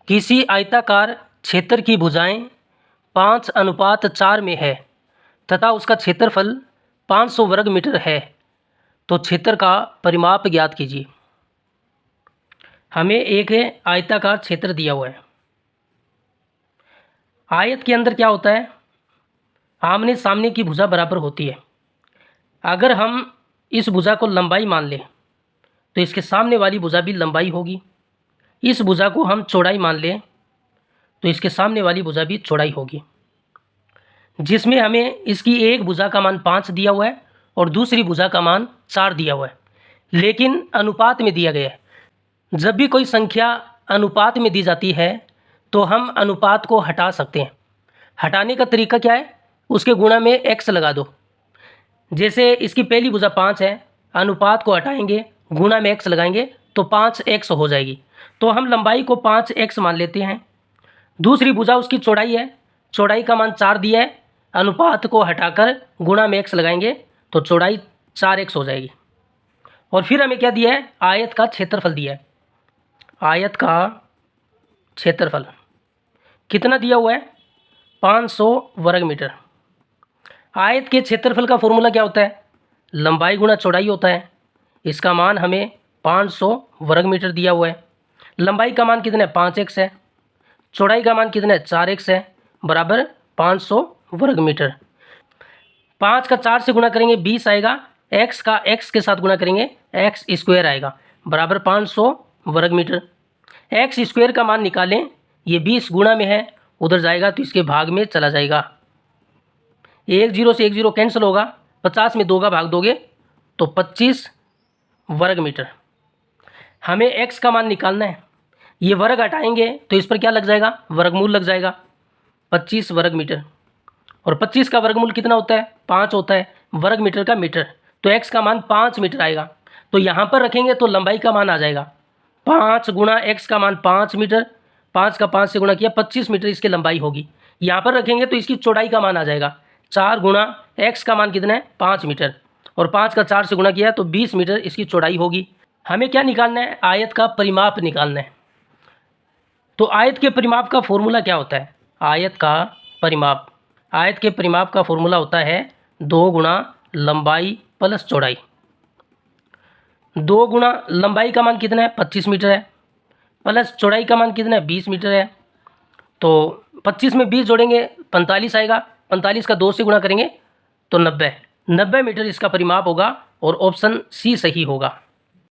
किसी आयताकार क्षेत्र की भुजाएं 5:4 में है तथा उसका क्षेत्रफल 500 वर्ग मीटर है, तो क्षेत्र का परिमाप ज्ञात कीजिए। हमें एक आयताकार क्षेत्र दिया हुआ है। आयत के अंदर क्या होता है, आमने सामने की भुजा बराबर होती है। अगर हम इस भुजा को लंबाई मान लें तो इसके सामने वाली भुजा भी लंबाई होगी। इस भुजा को हम चौड़ाई मान लें तो इसके सामने वाली भुजा भी चौड़ाई होगी, जिसमें हमें इसकी एक भुजा का मान 5 दिया हुआ है और दूसरी भुजा का मान 4 दिया हुआ है, लेकिन अनुपात में दिया गया है। जब भी कोई संख्या अनुपात में दी जाती है तो हम अनुपात को हटा सकते हैं। हटाने का तरीका क्या है, उसके गुणा में x लगा दो। जैसे इसकी पहली भुजा 5 है, अनुपात को हटाएंगे, गुणा में x लगाएंगे तो 5x हो जाएगी। तो हम लंबाई को 5x मान लेते हैं। दूसरी भुजा उसकी चौड़ाई है, चौड़ाई का मान 4 दिया है, अनुपात को हटाकर गुणा में x लगाएंगे तो चौड़ाई 4x हो जाएगी। और फिर हमें क्या दिया है, आयत का क्षेत्रफल दिया है। आयत का क्षेत्रफल कितना दिया हुआ है, 500 वर्ग मीटर। आयत के क्षेत्रफल का फॉर्मूला क्या होता है, लंबाई गुणा चौड़ाई होता है। इसका मान हमें 500 वर्ग मीटर दिया हुआ है। लंबाई का मान कितना है, 5x है। चौड़ाई का मान कितना है, 4x है, बराबर 500 वर्ग मीटर। 5 का 4 से गुणा करेंगे 20 आएगा, x का x के साथ गुणा करेंगे x स्क्वायर आएगा, बराबर 500 वर्ग मीटर। x स्क्वायर का मान निकालें, ये 20 गुणा में है, उधर जाएगा तो इसके भाग में चला जाएगा। 1 0 से 1 0 कैंसिल होगा, 50 में 2 का भाग दोगे तो 25 वर्ग मीटर। हमें x का मान निकालना है। ये वर्ग हटाएंगे तो इस पर क्या लग जाएगा, वर्गमूल लग जाएगा, 25 वर्ग मीटर। और 25 का वर्गमूल कितना होता है, 5 होता है, वर्ग मीटर का मीटर। तो x का मान 5 मीटर आएगा। तो यहाँ पर रखेंगे तो लंबाई का मान आ जाएगा 5 गुणा x का मान 5 मीटर, 5 का 5 से गुणा किया 25 मीटर इसकी लंबाई होगी। यहाँ पर रखेंगे तो इसकी चौड़ाई का मान आ जाएगा 4 गुणा x का मान कितना है, 5 मीटर, और 5 का 4 से गुणा किया तो 20 मीटर इसकी चौड़ाई होगी। हमें क्या निकालना है, आयत का परिमाप निकालना है। तो आयत के परिमाप का फॉर्मूला क्या होता है, आयत का परिमाप, आयत के परिमाप का फॉर्मूला होता है 2 गुणा लंबाई प्लस चौड़ाई। 2 गुणा लंबाई का मान कितना है, 25 मीटर है, प्लस चौड़ाई का मान कितना है, 20 मीटर है। तो 25 में 20 जोड़ेंगे 45 आएगा, 45 का 2 से गुणा करेंगे तो 90 मीटर इसका परिमाप होगा, और ऑप्शन सी सही होगा।